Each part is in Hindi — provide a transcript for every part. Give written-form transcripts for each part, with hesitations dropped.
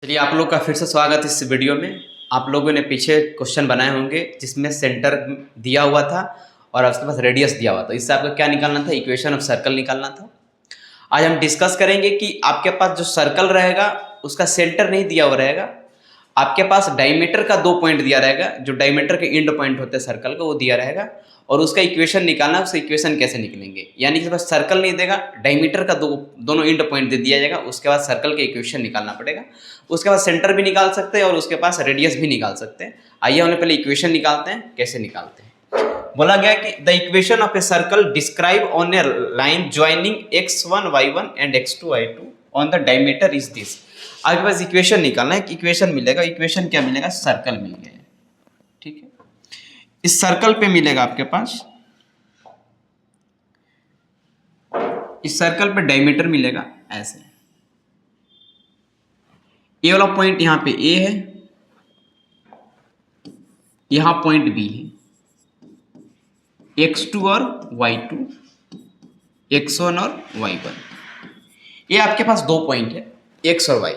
चलिए आप लोग का फिर से स्वागत है इस वीडियो में। आप लोगों ने पीछे क्वेश्चन बनाए होंगे जिसमें सेंटर दिया हुआ था और उसके पास रेडियस दिया हुआ था। इससे आपको क्या निकालना था? इक्वेशन ऑफ सर्कल निकालना था। आज हम डिस्कस करेंगे कि आपके पास जो सर्कल रहेगा उसका सेंटर नहीं दिया हुआ रहेगा, आपके पास डायमीटर का 2 पॉइंट दिया रहेगा, जो डायमीटर के एंड पॉइंट होते हैं सर्कल का वो दिया रहेगा और उसका इक्वेशन निकालना, उसका इक्वेशन कैसे निकलेंगे। यानी कि बस सर्कल नहीं देगा, डायमीटर का दोनों एंड पॉइंट दे दिया जाएगा, उसके बाद सर्कल के इक्वेशन निकालना पड़ेगा। उसके बाद सेंटर भी निकाल सकते हैं और उसके पास रेडियस भी निकाल सकते हैं। आइए हम पहले इक्वेशन निकालते हैं। कैसे निकालते हैं? बोला गया कि the equation of a circle describe on A line joining x1 y1 and x2 y2 on the diameter is this. आपके पास इक्वेशन निकालना है, इक्वेशन मिलेगा। इक्वेशन क्या मिलेगा? सर्कल मिल गया। ठीक है, इस सर्कल पे मिलेगा आपके पास, इस सर्कल पे डायमीटर मिलेगा ऐसे। ए वाला पॉइंट यहां पे ए है, यहां पॉइंट बी है, x2 और y2, x1 और y1। ये आपके पास 2 पॉइंट है, x और y।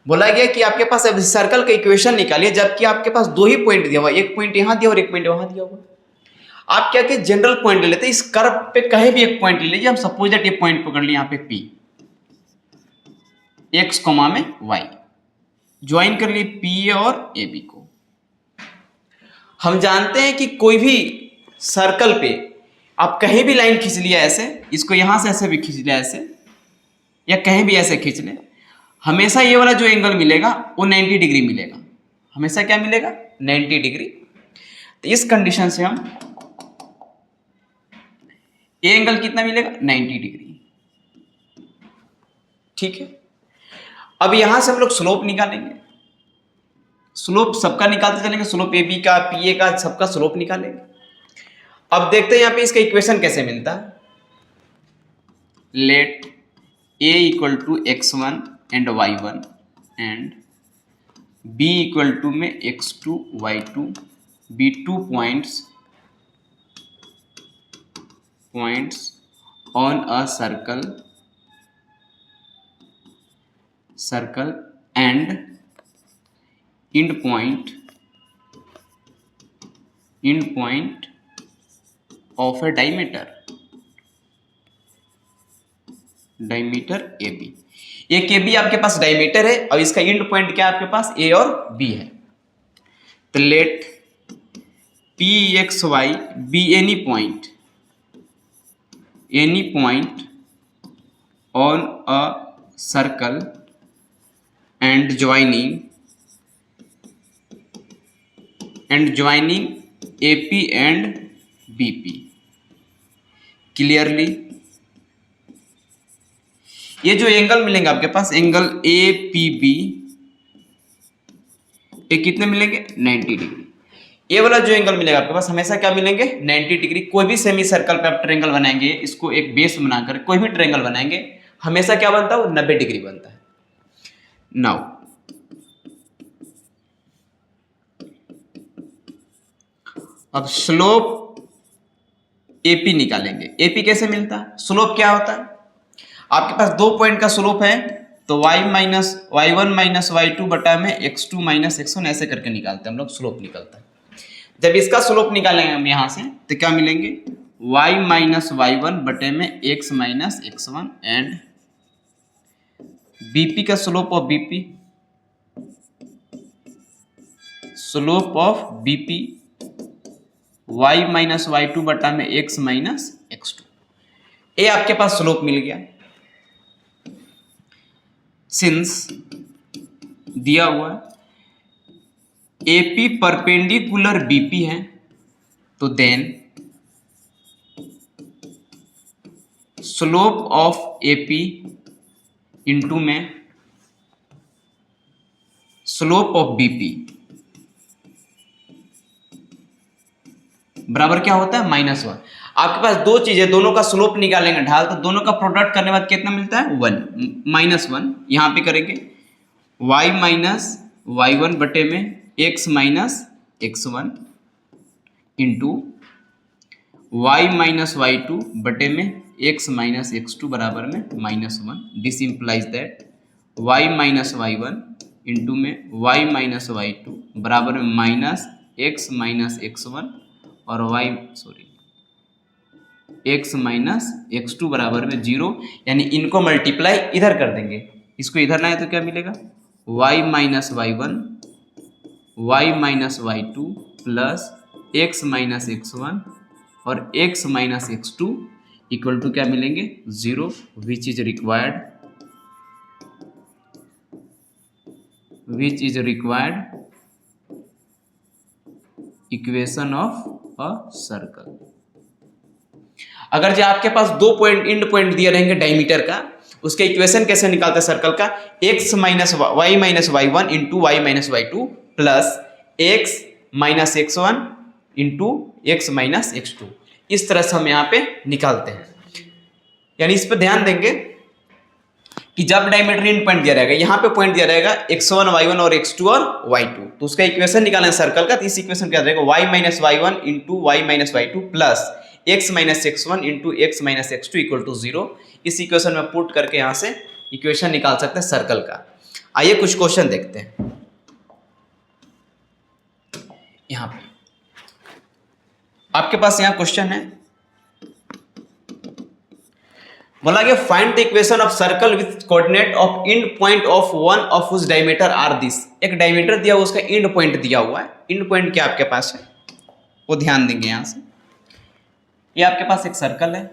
बोला गया कि आपके पास अब सर्कल का इक्वेशन निकालिए, जबकि आपके पास 2 ही पॉइंट दिया हुआ, एक पॉइंट यहां दिया और एक पॉइंट वहां दिया हुआ। आप क्या कि जनरल पॉइंट ले लेते हैं, इस कर्व पे कहीं भी एक पॉइंट ले लीजिए। हम सपोज दैट ये पॉइंट पकड़ लिए, यहां पे P, x कॉमा में y, ज्वाइन कर लिए P और AB को। हम जानते हैं कि कोई भी सर्कल पे आप कहीं भी लाइन खींच लिया ऐसे, इसको यहां से ऐसे भी खींच लिया ऐसे, या कहीं भी ऐसे खींच ले, हमेशा ये वाला जो एंगल मिलेगा वो 90 डिग्री मिलेगा। हमेशा क्या मिलेगा? 90 डिग्री। तो इस कंडीशन से हम ये एंगल कितना मिलेगा? 90 डिग्री। ठीक है, अब यहां से हम लोग स्लोप निकालेंगे। स्लोप सबका निकालते चलेंगे, स्लोप ए बी का, पी ए का, सबका स्लोप निकालेंगे। अब देखते हैं यहां पे इसका इक्वेशन कैसे मिलता है। Let a equal to x1 and y1 and b equal to में x2 y2 be 2 points on a circle and end point of a diameter AB। एक AB आपके पास डायमीटर है और इसका एंड पॉइंट क्या है आपके पास? A और B है। तो late PXY be any point on a circle and joining AP and BP clearly. ये जो एंगल मिलेंगे आपके पास, एंगल APB, ये कितने मिलेंगे? 90 डिग्री। ये वाला जो एंगल मिलेगा आपके पास हमेशा क्या मिलेंगे? 90 डिग्री। कोई भी सेमी सर्कल पे आप ट्रायंगल बनाएंगे, इसको एक बेस बनाकर कोई भी ट्रायंगल बनाएंगे, हमेशा क्या बनता है? वो 90 डिग्री बनता है। नाउ अब स्लोप AP निकालेंगे। AP कैसे मिलता है? स्लोप क्या होता है? आपके पास 2 पॉइंट का स्लोप है तो y1 माइनस y2 बटा में x2 माइनस x1 ऐसे करके निकालते हैं हम लोग, स्लोप निकलता है। जब इसका स्लोप निकालेंगे हम यहां से तो क्या मिलेंगे? y माइनस y1 बटे में x minus x1 and BP का slope of BP y minus y2 बटा में x माइनस x2। ये आपके पास स्लोप मिल गया। सिंस दिया हुआ AP परपेंडिकुलर BP है तो then slope of AP into में स्लोप ऑफ BP बराबर क्या होता है? -1। आपके पास 2 चीजें, दोनों का स्लोप निकालेंगे ढाल, तो दोनों का प्रोडक्ट करने के बाद कितना मिलता है? 1 -1। यहां पे करेंगे y माइनस y1 बटे में x minus x1 into y minus y2 बटे में x माइनस x2 बराबर में -1। This implies that y minus y1 into में y माइनस वाई टू बराबर में माइनस x और x माइनस x2 बराबर में 0, यानी इनको मल्टीप्लाई इधर कर देंगे, इसको इधर लाए तो क्या मिलेगा y minus Y one y minus y two plus x minus x1 और x minus x2 equal to क्या मिलेंगे 0, which is required equation of a circle. अगर जो आपके पास दो पॉइंट इंड पॉइंट दिए रहेंगे डायमीटर का, उसके इक्वेशन कैसे निकालते हैं सर्कल का, x minus Y one into y minus y two plus x minus x1 into x minus x2, इस तरह से हम यहाँ पे निकालते हैं। यानी इस पर ध्यान देंगे कि जब डायमीटर इंड पॉइंट दिया रहेगा, यहाँ पे पॉइंट दिया रहेगा x1 y1 और x2 और y2, तो उसका इक्वेशन निकालना है सर्कल का, तो इस इक्वेशन क्या रहेगा y minus Y one into y minus y two plus x minus x1 into x minus x2 equal to 0। इस इक्वेशन में पुट करके यहाँ से इक्वेशन निकाल सकते हैं सर्कल का। आइए कुछ क्वेश्चन देखते हैं। यहाँ पे आपके पास यहाँ क्वेश्चन है, बोला गया find the equation of circle with coordinate of end point of one of whose diameter are this. एक डायमीटर दिया हुआ, उसका इंड पॉइंट दिया हुआ है। इंड पॉइंट क्या आपके पास है वो ध्यान देंगे। यहां से ये आपके पास एक सर्कल है,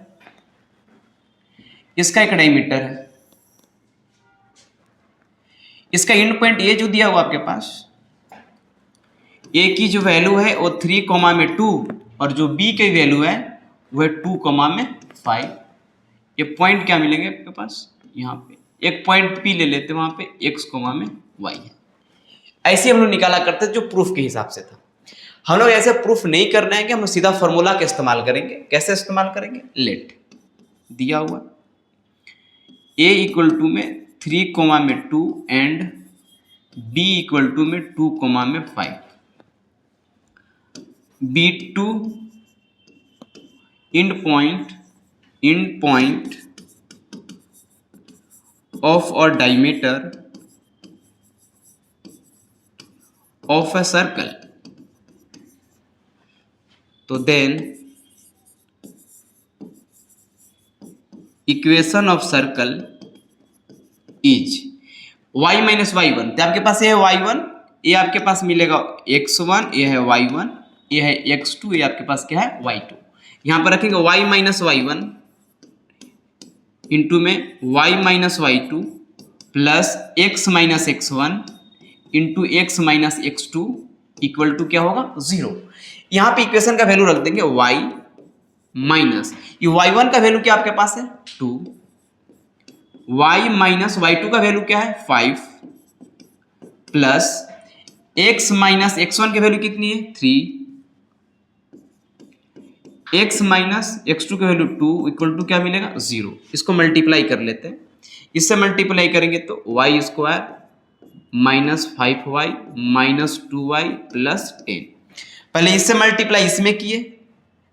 इसका एक डायमीटर है, इसका इंड पॉइंट ये जो दिया हुआ आपके पास, ए की जो वैल्यू है वो 3,2 और जो बी की वैल्यू है वो है 2,5। ये पॉइंट क्या मिलेंगे आपके पास, यहाँ पे एक पॉइंट पी ले लेते हैं, वहां पे x, y है। ऐसे हम लोग निकाला करते जो प्रूफ के हिसाब से था। हम लोग ऐसे प्रूफ नहीं करना है कि हम सीधा फॉर्मूला का इस्तेमाल करेंगे। कैसे इस्तेमाल करेंगे, लेट दिया हुआ a इक्वल टू में 3,2 एंड b इक्वल टू में 2,5, B2 end point of a diameter of a circle, तो then equation of circle is y minus Y one. तो आपके पास ये है y1, ये आपके पास मिलेगा x1, ये है y1, ये है x2, ये आपके पास क्या है y2। यहां पर रखेंगे y minus Y one into में y minus y two plus x minus x1 into x minus x2 equal to क्या होगा 0। यहां पे इक्वेशन का वैल्यू रख देंगे y माइनस, ये y1 का वैल्यू क्या आपके पास है 2, y माइनस y2 का वैल्यू क्या है 5 प्लस x माइनस x1 की वैल्यू कितनी है 3, x माइनस x2 की वैल्यू 2 इक्वल टू क्या मिलेगा 0। इसको मल्टीप्लाई कर लेते हैं, इससे मल्टीप्लाई करेंगे तो y square minus 5y minus 2y plus 10। पहले इससे मल्टीप्लाई इसमें किए,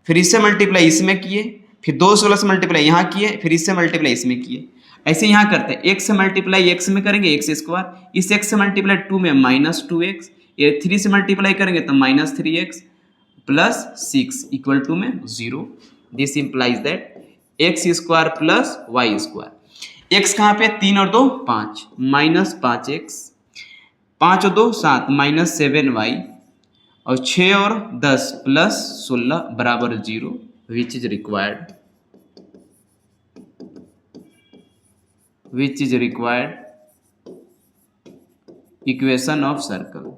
फिर इससे मल्टीप्लाई इसमें किए, फिर 2 से मल्टीप्लाई यहाँ किए, फिर इससे मल्टीप्लाई इसमें किए। ऐसे यहाँ करते हैं, x से मल्टीप्लाई x में करेंगे एक्स स्क्वायर, इस x से मल्टीप्लाई 2 में माइनस 2x, ये 3 से मल्टीप्लाई करेंगे तो minus 3x plus 6 equal to में 0। This implies that x square plus y square. X कहाँ पे 3 और 2 5 माइनस 5x, 5 और 2 7 माइनस 7y और 6 और 10 प्लस 16 बराबर 0, which is required equation of circle.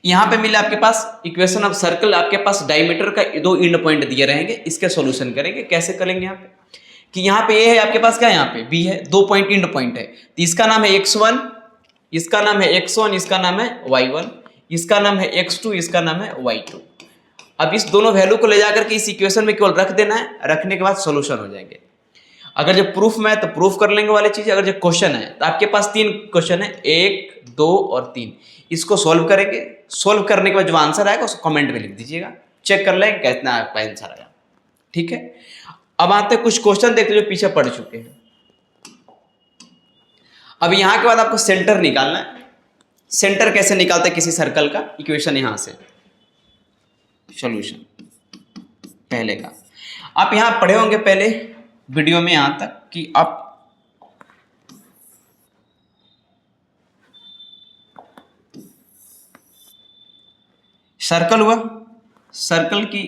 यहां पे मिला आपके पास इक्वेशन ऑफ सर्कल, आपके पास डायमीटर का 2 इंड पॉइंट दिए रहेंगे। इसके सॉल्यूशन करेंगे, कैसे करेंगे यहाँ पे कि यहाँ पे ए है आपके पास, क्या यहाँ पे बी है, 2 पॉइंट इंड पॉइंट है, तो इसका नाम है x1, इसका नाम है x1, इसका नाम है y1, इसका नाम है x2, इसका नाम है y2। अब इस दोनों वैल्यू को ले जाकर के इस इक्वेशन में केवल रख देना है, रखने के बाद सॉल्यूशन हो जाएंगे। अगर जो प्रूफ में है तो प्रूफ कर लेंगे वाली चीज, अगर जो क्वेश्चन है तो आपके पास 3 क्वेश्चन है, 1 2 और 3, इसको सॉल्व करेंगे। सॉल्व करने के बाद जो आंसर आएगा उसको कमेंट में लिख दीजिएगा, चेक कर लेंगे कितना आपका आंसर आया। ठीक है, अब आते हैं कुछ क्वेश्चन देखते जो पीछे पढ़ चुके हैं। अब यहाँ के बाद आपको सेंटर निकालना है। सेंटर कैसे निकालते हैं किसी सर्कल का, इक्वेशन यहाँ से, सॉल्यूशन पहले का आप यहाँ पढ़े होंगे पहले वीडियो में यहाँ तक कि आप सर्कल हुआ, सर्कल की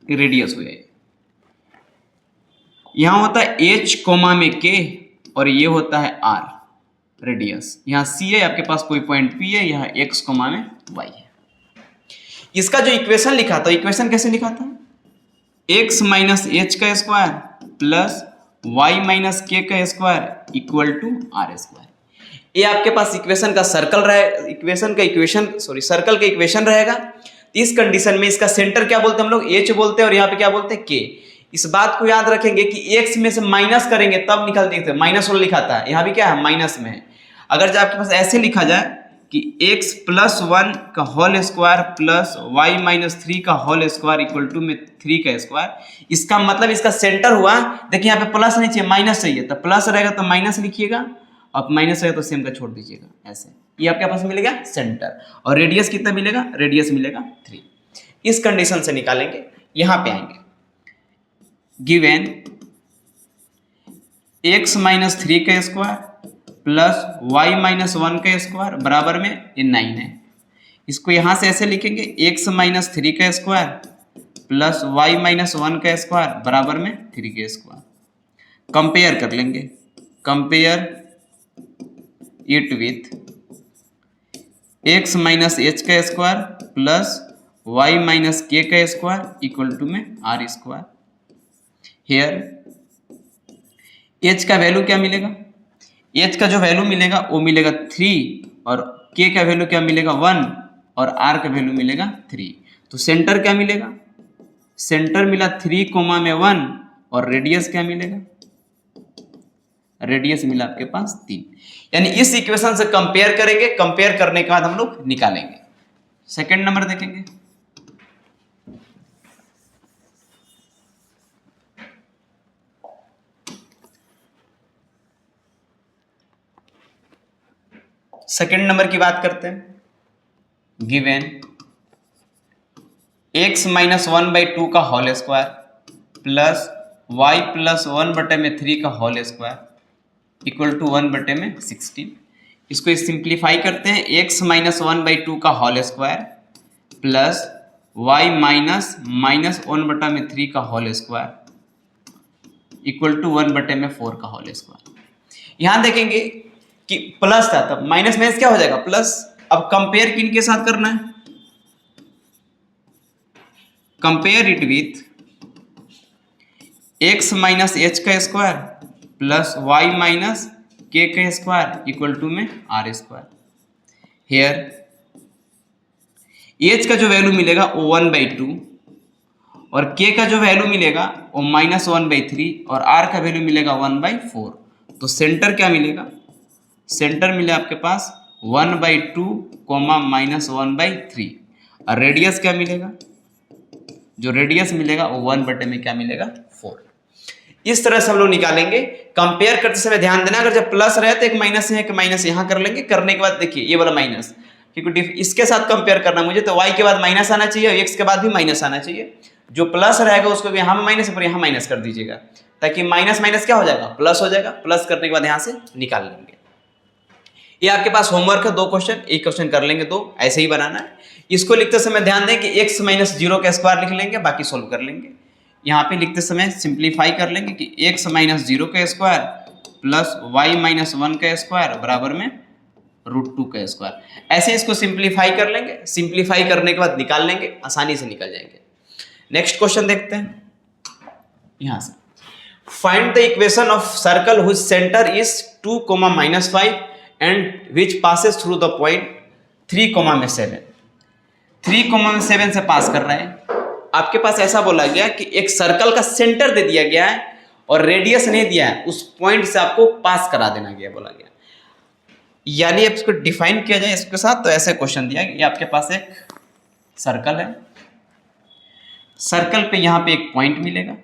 रेडियस हुई, यहां होता है h कोमा में k और ये होता है r रेडियस। यहाँ c है आपके पास, कोई पॉइंट p है, यहाँ x कोमा में y है। इसका जो इक्वेशन लिखा था, इक्वेशन कैसे लिखा था, x माइनस एच का square plus y minus k का square equal to r square. ये आपके पास इक्वेशन का सर्कल रहे, सर्कल का इक्वेशन रहेगा। इस कंडीशन में इसका सेंटर क्या बोलते हैं हम लोग, h बोलते हैं, और यहाँ पे क्या बोलते हैं, k। इस बात को याद रखेंगे कि x में से माइनस करेंगे तब निकल देते हैं, माइनस वाला लिखा था, यहाँ भी क्या है, माइनस में है। अगर जब आपके पास ऐसे लिखा जाए कि x प्लस 1 का whole square plus y minus 3 का होल स्क्वायर इक्वल टू में 3 का स्क्वायर, इसका मतलब इसका सेंटर हुआ, देखिए यहाँ पे प्लस नहीं चाहिए, माइनस चाहिए, तो प्लस रहेगा तो माइनस लिखिएगा, अब माइनस रहेगा तो सेम का छोड़ दीजिएगा, ऐसे। ये आपके पास मिलेगा सेंटर, और रेडियस कितना मिलेगा, रेडियस मिलेगा 3। इस कंडीशन से निकालेंगे, यहाँ पे आएंगे, गिवन x माइनस 3 का स्क्वायर प्लस y माइनस 1 का स्क्वायर बराबर में ये 9 है। इसको यहां से ऐसे लिखेंगे, x माइनस 3 का स्क्वायर प्लस y माइनस 1 का स्क्वायर बराबर में 3 का स्क्वायर। कंपेयर कर लेंगे, compare it with x minus h का square plus y minus k का स्क्वायर इक्वल टू में r स्क्वायर। हेयर h का वैल्यू क्या मिलेगा, h का जो वैल्यू मिलेगा वो मिलेगा 3, और k का वैल्यू क्या मिलेगा 1, और r का वैल्यू मिलेगा 3। तो सेंटर क्या मिलेगा, सेंटर मिला 3 कोमा में 1, और रेडियस क्या मिलेगा, रेडियस मिला आपके पास 3। यानी इस इक्वेशन से कंपेयर करेंगे, कंपेयर करने के बाद हम लोग निकालेंगे। सेकंड नंबर देखेंगे, सेकेंड नंबर की बात करते हैं। गिवन x माइनस 1/2 का whole square plus y plus 1/3 का होल स्क्वायर इक्वल टू 1/16। इसको सिंप्लीफाई करते हैं, x माइनस 1/2 का whole square plus y minus 1/3 का होल स्क्वायर इक्वल टू 1/4 का होल स्क्वायर। यहां देखेंगे कि प्लस था, तब माइनस माइनस क्या हो जाएगा, प्लस। अब कंपेयर किन के साथ करना है, compare it with x minus h का square plus y minus k का स्क्वायर इक्वल टू में आर स्क्वायर। हेयर एच का जो वैल्यू मिलेगा वो 1/2, और k का जो वैल्यू मिलेगा वो -1/3, और r का वैल्यू मिलेगा 1/4। तो सेंटर क्या मिलेगा, सेंटर मिले आपके पास 1/2 कोमा -1/3, और रेडियस क्या मिलेगा, जो रेडियस मिलेगा वो 1 में क्या मिलेगा 4। इस तरह से हम लोग निकालेंगे। कंपेयर करते समय ध्यान देना, अगर जब प्लस रहे तो एक माइनस है, एक माइनस यहाँ कर लेंगे, करने के बाद देखिए ये वाला माइनस, क्योंकि इसके साथ कंपेयर करना मुझे, तो y के बाद माइनस आना चाहिए और x के बाद भी माइनस आना चाहिए। जो प्लस रहेगा उसको भी यहाँ माइनस पर यहाँ माइनस कर दीजिएगा, ताकि माइनस माइनस क्या हो जाएगा, प्लस हो जाएगा। प्लस करने के बाद यहाँ से निकाल लेंगे। ये आपके पास होमवर्क है, 2 क्वेश्चन, एक क्वेश्चन कर लेंगे, 2 ऐसे ही बनाना है। इसको लिखते समय ध्यान दें कि x माइनस 0 का स्क्वायर लिख लेंगे, बाकी सोल्व कर लेंगे। यहाँ पे लिखते समय सिंप्लीफाई कर लेंगे कि x माइनस 0 का स्क्वायर प्लस y माइनस 1 का स्क्वायर बराबर में √2 का स्क्वायर। ऐसे इसको सिंप्लीफाई कर लेंगे, सिंप्लीफाई करने के बाद निकाल लेंगे, आसानी से निकल जाएंगे। नेक्स्ट क्वेश्चन देखते हैं यहाँ से। Find the equation of circle whose centre is 2, -5 and which passes through the point 3, 7 से पास कर रहे हैं। आपके पास ऐसा बोला गया कि एक सर्कल का सेंटर दे दिया गया है और रेडियस नहीं दिया है, उस पॉइंट से आपको पास करा देना गया, बोला गया। यानी अब इसको डिफाइन किया जाए इसके साथ, तो ऐसे क्वेश्चन दिया कि आपके पास एक सर्कल है, सर्कल पे यहाँ पे एक पॉइंट मिलेगा,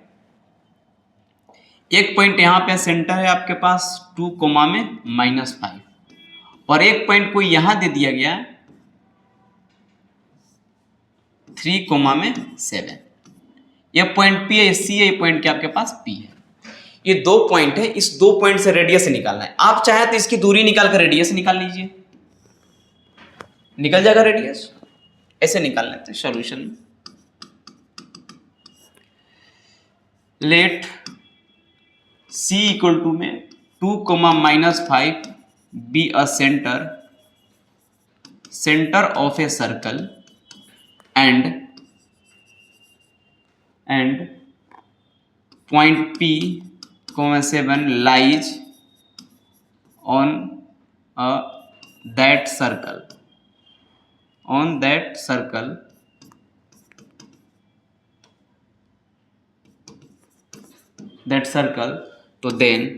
एक पॉइंट यहाँ पे सेंटर है आपके पास 2 कोमा में -5 और एक पॉइंट कोई यहाँ दे दिया गया 3 कोमा में 7। ये पॉइंट P है, C है, ये पॉइंट क्या आपके पास P है। ये दो पॉइंट है, इस दो पॉइंट से रेडियस निकालना है। आप चाहे तो इसकी दूरी निकाल कर रेडियस निकाल लीजिए, निकल जाएगा रेडियस। ऐसे निकाल लेते हैं सॉल्यूशन में। लेट C इक्वल टू में 2 -5 be a centre of a circle and point P, 7 lies on that circle तो देन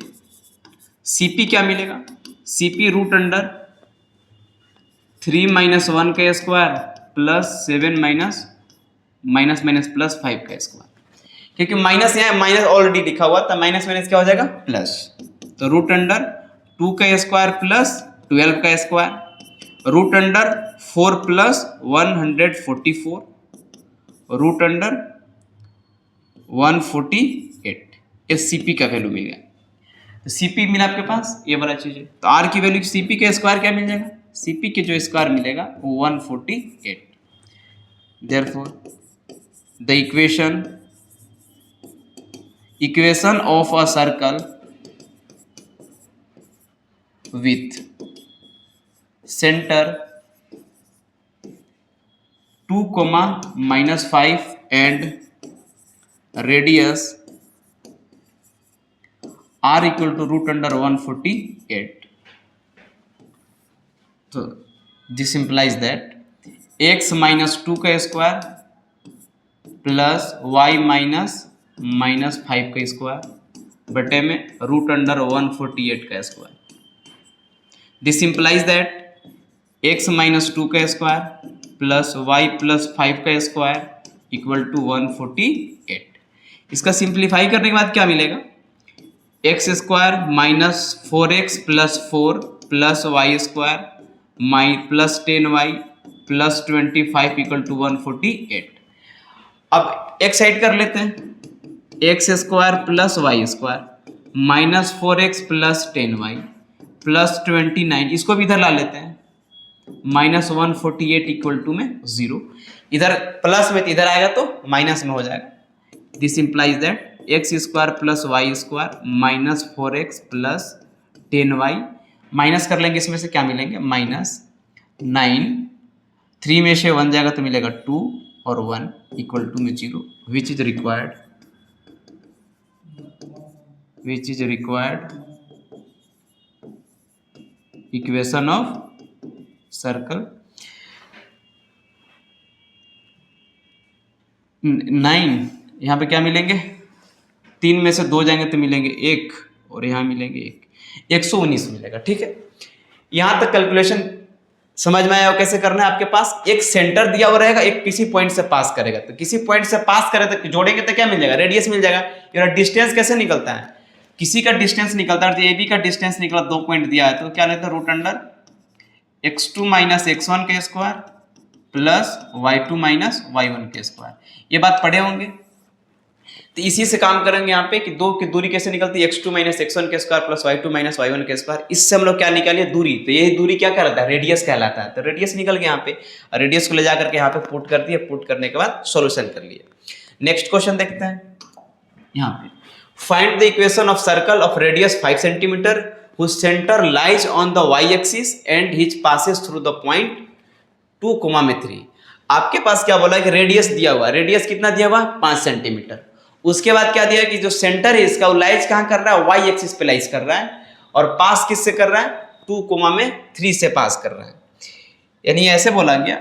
CP क्या मिलेगा? CP रूट अंडर 3 - 1 का स्क्वायर प्लस 7 माइनस प्लस 5 का स्क्वायर, क्योंकि माइनस यहाँ माइनस ऑलरेडी लिखा हुआ था, माइनस माइनस क्या हो जाएगा प्लस। तो रूट अंडर 2 का स्क्वायर प्लस 12 का स्क्वायर, रूट अंडर 4 प्लस 144, रूट अंडर 148। ये CP का वैल्यू मिल गया। तो CP मिला आपके पास, ये वाला चीज है। तो R की वैल्यू CP का स्क्वायर क्या मिल जाएगा? CP के जो स्क्वायर मिलेगा वो 148। Therefore the equation of a circle with center 2, -5 and radius r equal to root under 148. So this implies that x minus 2 का स्क्वायर प्लस y माइनस 5 का स्क्वायर बटे में रूट अंडर 148 का square. This implies that x minus 2 का स्क्वायर प्लस y प्लस 5 का स्क्वायर इक्वल टू 148। इसका सिंप्लीफाई करने के बाद क्या मिलेगा? X square minus 4x plus 4 plus y square plus 10y plus 25 equal to 148। अब एक साइड कर लेते हैं, x square plus y square minus 4x plus 10y plus 29, इसको भी इधर ला लेते हैं, माइनस 148 इक्वल टू में 0। इधर प्लस में इधर आएगा तो माइनस में हो जाएगा। This implies that x square plus y square minus 4x plus 10y, minus कर लेंगे, इसमें से क्या मिलेंगे -9, 3 में से 1 जाएगा तो मिलेगा 2 और 1 इक्वल टू में 0, which is required equation of circle. 9 यहाँ पे क्या मिलेंगे? 3 में से 2 जाएंगे तो मिलेंगे 1 और यहाँ मिलेंगे 1, 119 मिलेगा। ठीक है, यहाँ तक कैलकुलेशन समझ में आया? कैसे करना है? आपके पास एक सेंटर दिया हुआ रहेगा, एक किसी पॉइंट से पास करेगा, तो किसी पॉइंट से पास करे तो जोड़ेंगे तो क्या मिल जाएगा? रेडियस मिल जाएगा। यार डिस्टेंस कैसे निकलता है? किसी का डिस्टेंस निकलता है, तो AB का डिस्टेंस निकला, 2 पॉइंट दिया है तो क्या लेते हैं? Root under x2 minus x1 के square plus y2 minus y1 के स्क्वायर। ये बात पढ़े होंगे, तो इसी से काम करेंगे यहाँ पे कि दो की दूरी कैसे निकलती है? x2 माइनस x1 के square plus y2 minus y1 के स्क्वायर। इससे हम लोग क्या निकालिए? दूरी। तो ये दूरी क्या कहलाता है? रेडियस कहलाता है। तो रेडियस निकल गया यहाँ पे, रेडियस को ले जाकर के यहाँ पे पुट कर दिए, पुट करने के बाद सॉल्यूशन कर लिए। नेक्स्ट क्वेश्चन देखते हैं यहाँ पे। Find the equation of circle of radius 5 centimetre whose center lies on the y-axis and which passes through the point 2, 3। आपके पास क्या बोला है कि रेडियस दिया हुआ, रेडियस कितना दिया हुआ? 5 सेंटीमीटर। उसके बाद क्या दिया है कि जो सेंटर है इसका वो लाइज कहाँ कर रहा है? वाई एक्सिस पे लाइज कर रहा है, और पास किससे कर रहा है? 2, 3 से पास कर रहा है। यानी ऐसे बोला गया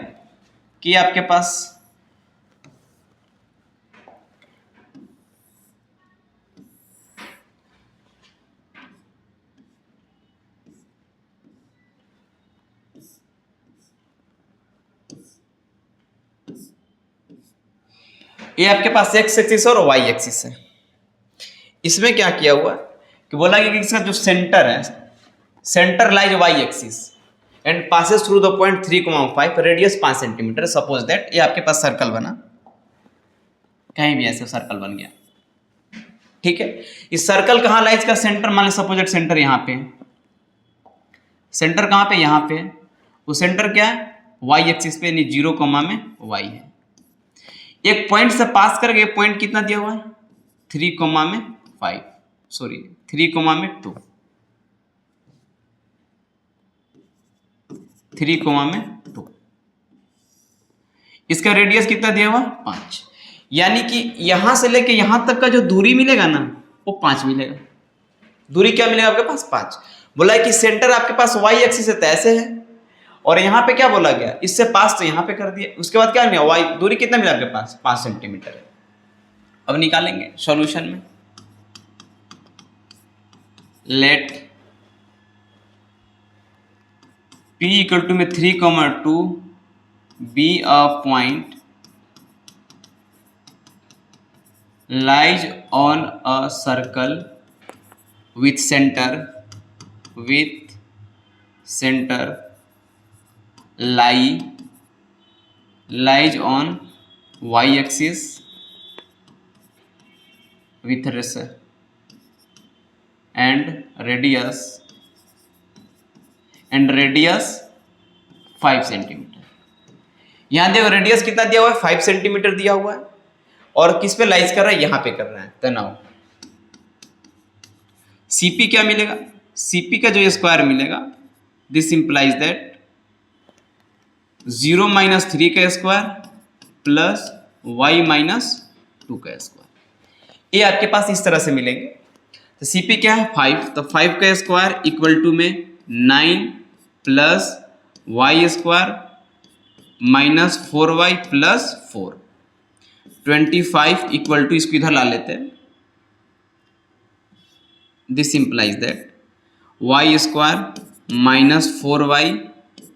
कि आपके पास ये आपके पास एक्स एक्सिस और वाई एक्सिस है। इसमें क्या किया हुआ कि बोला कि इसका जो सेंटर है, centre lies y axis and passes through the point 3,5, radius 5 centimetre. Suppose that ये आपके पास सर्कल बना, कहीं भी ऐसे सर्कल बन गया, ठीक है। इस सर्कल कहाँ लाइज का सेंटर, मान लो सपोज दैट सेंटर यहाँ पे, सेंटर कहाँ पे, यहाँ पे। वो सेंटर क्या है, वाई एक्सिस पे, यानी 0, में वाई है। एक पॉइंट से पास करके पॉइंट कितना दिया हुआ है, 3,5, सॉरी 3,2, 3,2। इसका रेडियस कितना दिया हुआ, 5। यानी कि यहां से लेके यहां तक का जो दूरी मिलेगा ना, वो 5 मिलेगा। दूरी क्या मिलेगा आपके पास, 5। बोला है कि सेंटर आपके पास वाई एक्सिस से ऐसे है, और यहाँ पे क्या बोला गया, इससे पास तो यहाँ पे कर दिया। उसके बाद क्या मिला, वाई दूरी कितना मिला आपके पास, 5 सेंटीमीटर है। अब निकालेंगे सॉल्यूशन में। लेट P इक्वल टू में 3,2 be a point lies on a circle with centre lies on y axis with radius 5 centimetre. यहां देखो रेडियस कितना दिया हुआ है, 5 सेंटीमीटर दिया हुआ है, और किस पे लाइज कर रहा है, यहां पे कर रहा है। तनाव CP क्या मिलेगा, CP का जो स्क्वायर मिलेगा, दिस इंप्लाइज दैट 0 - 3 का स्क्वायर प्लस y - 2 का स्क्वायर। ये आपके पास इस तरह से मिलेंगे। तो CP क्या है, 5, तो 5 का स्क्वायर इक्वल टू में 9 plus y square minus 4y plus 4, 25 equal to, इसको इधर ला लेते हैं। This implies that y square minus 4y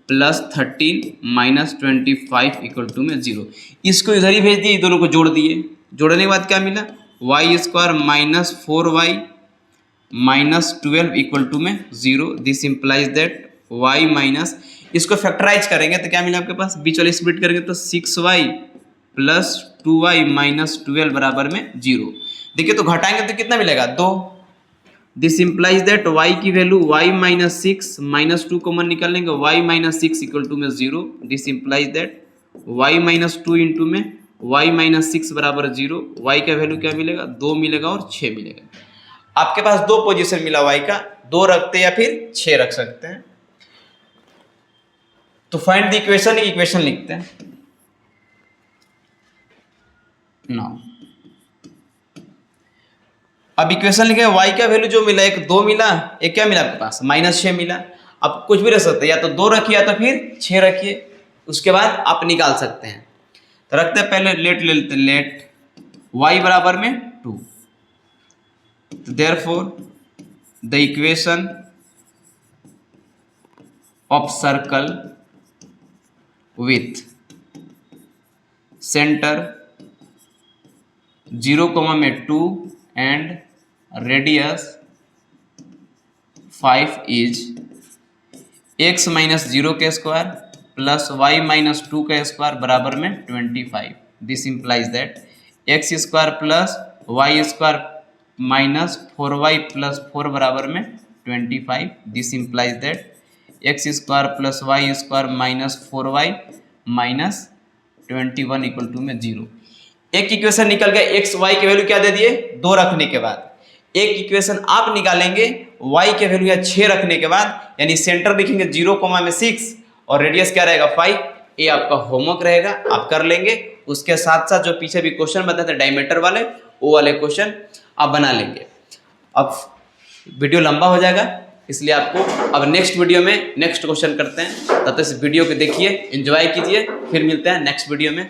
plus 13 minus 25 equal to में 0। इसको इधर ही भेज दिए, दोनों को जोड़ दिए। जोड़ने के बाद क्या मिला, y square minus 4y minus 12 equal to में 0। This implies that y minus, इसको फैक्टराइज करेंगे तो क्या मिला आपके पास, बीच वाले स्प्लिट करेंगे तो 6y प्लस 2y माइनस 12 बराबर में 0। देखिए तो घटाएंगे तो कितना मिलेगा, 2। दिस इंप्लाइज दैट y की value y minus 6 minus 2 common निकालेंगे, y माइनस 6 इक्वल टू में 0। This implies that y minus 2 into में y माइनस 6 बराबर 0। y का वैल्यू क्या मिलेगा, 2 मिलेगा और 6 मिलेगा। आपके पास दो पोजीशन मिला y का, 2 रखते या फिर 6 रख सकते हैं। तो फाइंड द इक्वेशन, इक्वेशन लिखते हैं नाउ। अब इक्वेशन लिखे, y का वैल्यू जो मिला, एक 2 मिला, एक क्या मिला आपके पास, माइनस 6 मिला। अब कुछ भी रख सकते हैं, या तो 2 रखिए या तो फिर 6 रखिए, उसके बाद आप निकाल सकते हैं। तो रखते हैं पहले, लेट ले लेते हैं, लेट y बराबर में 2। तो therefore the equation of circle with centre 0, में 2 and radius 5 is x minus 0 के स्क्वायर प्लस y माइनस 2 का स्क्वायर बराबर में 25। This implies that x square plus y square minus 4y plus 4 बराबर में 25। This implies that x square plus y square minus 4y minus 21 equal to में 0। एक इक्वेशन निकल गया, एक्स वाई के वैल्यू क्या दे दिए, 2 रखने के बाद। एक इक्वेशन आप निकालेंगे y के वैल्यू या 6 रखने के बाद, यानी सेंटर देखेंगे 0, में 6 और रेडियस क्या रहेगा 5। ये आपका होमवर्क रहेगा, आप कर लेंगे। उसके साथ साथ जो पीछे भी क्वेश्चन बताते हैं डायमीटर वाले, वो वाले क्वेश्चन आप बना लेंगे। अब वीडियो लंबा हो जाएगा, इसलिए आपको अब नेक्स्ट वीडियो में नेक्स्ट क्वेश्चन करते हैं। तब तक इस वीडियो को देखिए, एंजॉय कीजिए, फिर मिलते हैं नेक्स्ट वीडियो में।